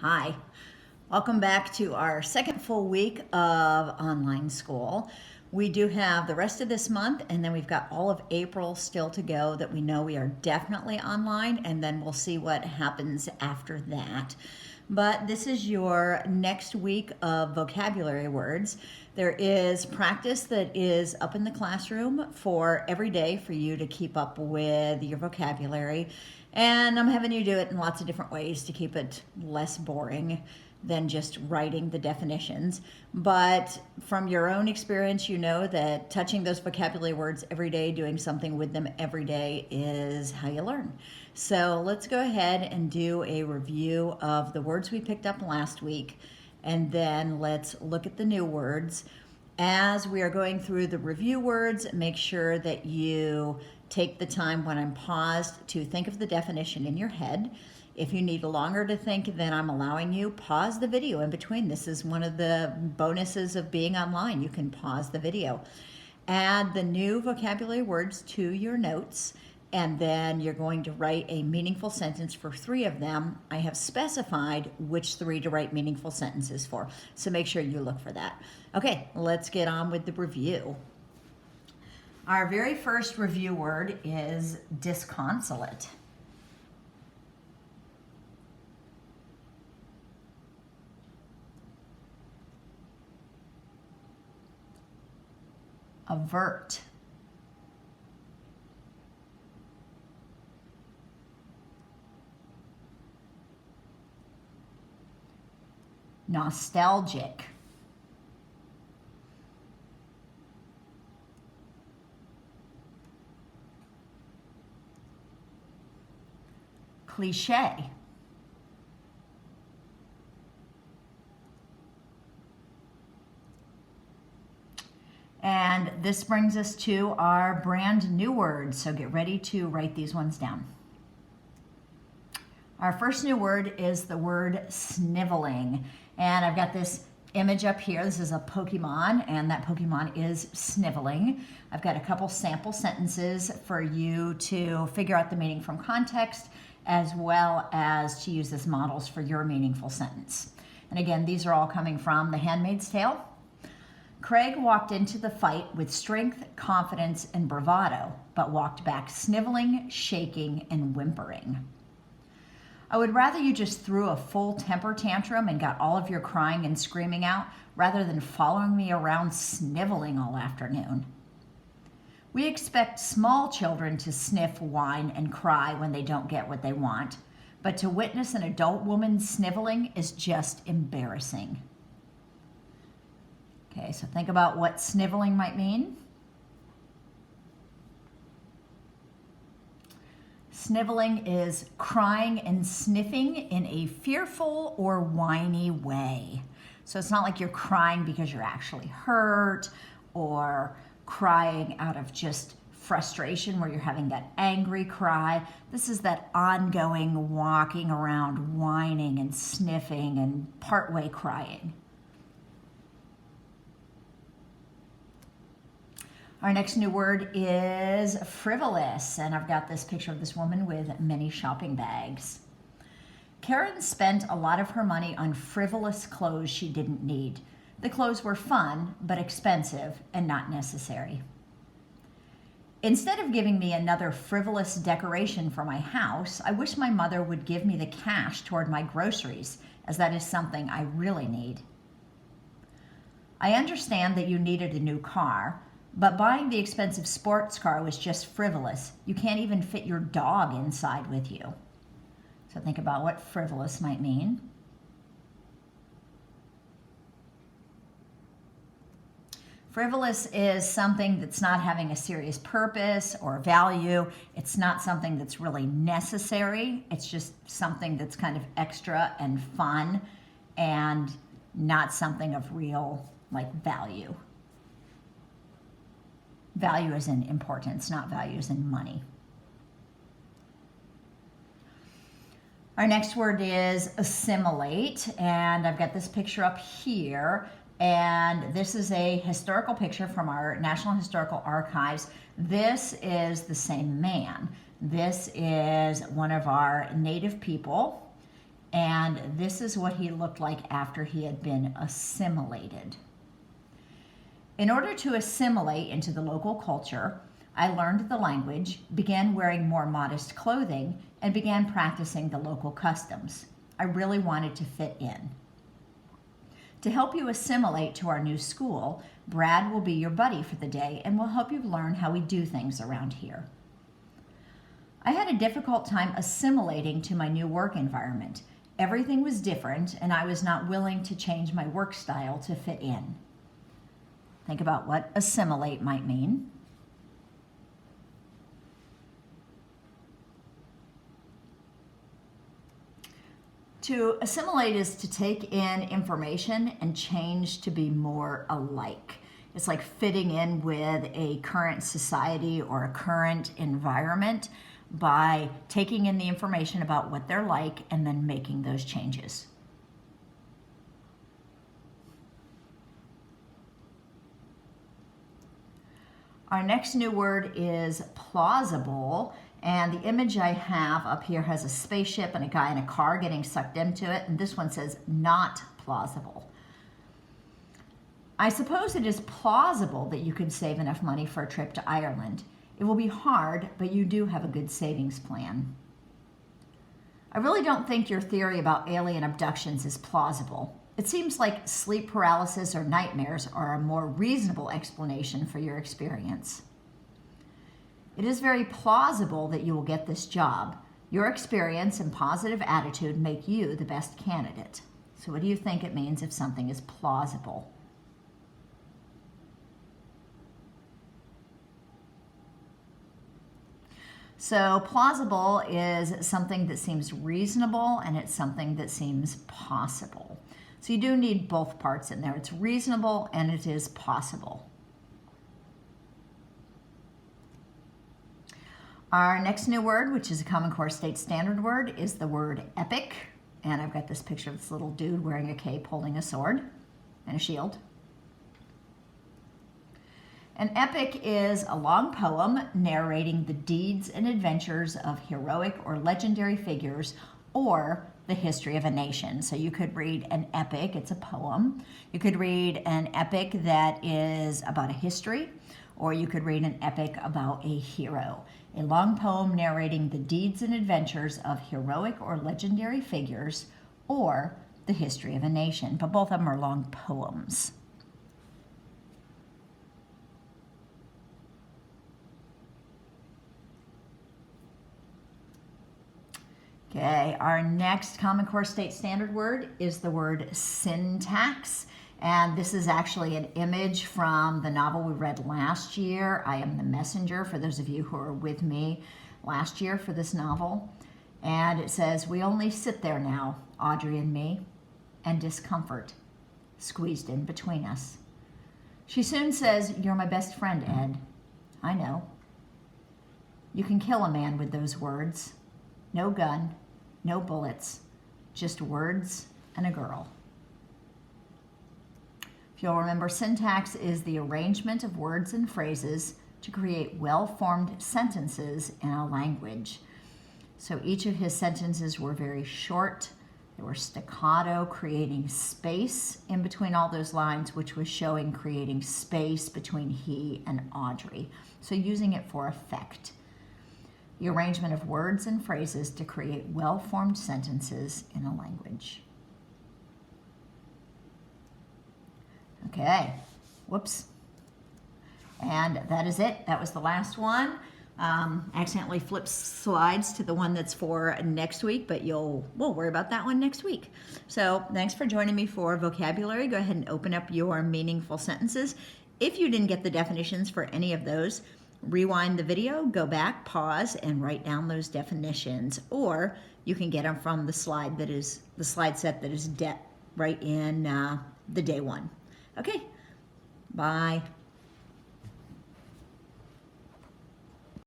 Hi, welcome back to our second full week of online school. We do have the rest of this month, and then we've got all of April still to go that we know we are definitely online, and then we'll see what happens after that. But this is your next week of vocabulary words. There is practice that is up in the classroom for every day for you to keep up with your vocabulary. And I'm having you do it in lots of different ways to keep it less boring than just writing the definitions. But from your own experience, you know that touching those vocabulary words every day, doing something with them every day is how you learn. So let's go ahead and do a review of the words we picked up last week, and then let's look at the new words. As we are going through the review words, make sure that you take the time when I'm paused to think of the definition in your head. If you need longer to think than I'm allowing you, pause the video in between. This is one of the bonuses of being online. You can pause the video. Add the new vocabulary words to your notes, and then you're going to write a meaningful sentence for 3 of them. I have specified which 3 to write meaningful sentences for, so make sure you look for that. Okay, let's get on with the review. Our very first review word is disconsolate. Avert. Nostalgic. Cliche. And this brings us to our brand new words, so get ready to write these ones down. Our first new word is the word sniveling. And I've got this image up here. This is a Pokemon, and that Pokemon is sniveling. I've got a couple sample sentences for you to figure out the meaning from context, as well as to use as models for your meaningful sentence. And again, these are all coming from The Handmaid's Tale. Craig walked into the fight with strength, confidence, and bravado, but walked back sniveling, shaking, and whimpering. I would rather you just threw a full temper tantrum and got all of your crying and screaming out rather than following me around sniveling all afternoon. We expect small children to sniff, whine, and cry when they don't get what they want, but to witness an adult woman sniveling is just embarrassing. Okay, so think about what sniveling might mean. Sniveling is crying and sniffing in a fearful or whiny way. So it's not like you're crying because you're actually hurt or crying out of just frustration where you're having that angry cry. This is that ongoing walking around whining and sniffing and partway crying. Our next new word is frivolous, and I've got this picture of this woman with many shopping bags. Karen spent a lot of her money on frivolous clothes she didn't need. The clothes were fun, but expensive and not necessary. Instead of giving me another frivolous decoration for my house, I wish my mother would give me the cash toward my groceries, as that is something I really need. I understand that you needed a new car, but buying the expensive sports car was just frivolous. You can't even fit your dog inside with you. So think about what frivolous might mean. Frivolous is something that's not having a serious purpose or value. It's not something that's really necessary. It's just something that's kind of extra and fun and not something of real value. Value is in importance, not value is in money. Our next word is assimilate, and I've got this picture up here, and this is a historical picture from our National Historical Archives. This is the same man. This is one of our native people, And this is what he looked like after he had been assimilated. In order to assimilate into the local culture, I learned the language, began wearing more modest clothing, and began practicing the local customs. I really wanted to fit in. To help you assimilate to our new school, Brad will be your buddy for the day and will help you learn how we do things around here. I had a difficult time assimilating to my new work environment. Everything was different, and I was not willing to change my work style to fit in. Think about what assimilate might mean. To assimilate is to take in information and change to be more alike. It's like fitting in with a current society or a current environment by taking in the information about what they're like and then making those changes. Our next new word is plausible. And the image I have up here has a spaceship and a guy in a car getting sucked into it. And this one says not plausible. I suppose it is plausible that you could save enough money for a trip to Ireland. It will be hard, but you do have a good savings plan. I really don't think your theory about alien abductions is plausible. It seems like sleep paralysis or nightmares are a more reasonable explanation for your experience. It is very plausible that you will get this job. Your experience and positive attitude make you the best candidate. So what do you think it means if something is plausible? So plausible is something that seems reasonable and it's something that seems possible. So you do need both parts in there. It's reasonable and it is possible. Our next new word, which is a Common Core State Standard word, is the word epic. And I've got this picture of this little dude wearing a cape holding a sword and a shield. An epic is a long poem narrating the deeds and adventures of heroic or legendary figures or the history of a nation. So you could read an epic, it's a poem. You could read an epic that is about a history, or you could read an epic about a hero. A long poem narrating the deeds and adventures of heroic or legendary figures or the history of a nation. But both of them are long poems. Okay, our next Common Core State Standard word is the word syntax. And this is actually an image from the novel we read last year, I Am the Messenger, for those of you who were with me last year for this novel. And it says, we only sit there now, Audrey and me, and discomfort squeezed in between us. She soon says, you're my best friend, Ed. I know. You can kill a man with those words. No gun, no bullets, just words and a girl. You'll remember syntax is the arrangement of words and phrases to create well-formed sentences in a language. So each of his sentences were very short. They were staccato, creating space in between all those lines, which was showing creating space between he and Audrey. So using it for effect. The arrangement of words and phrases to create well-formed sentences in a language. Okay, whoops. And that is it. That was the last one. Accidentally flipped slides to the one that's for next week, but we'll worry about that one next week. So thanks for joining me for vocabulary. Go ahead and open up your meaningful sentences. If you didn't get the definitions for any of those, rewind the video, go back, pause, and write down those definitions. Or you can get them from the slide set that is right in the day one. Okay, bye.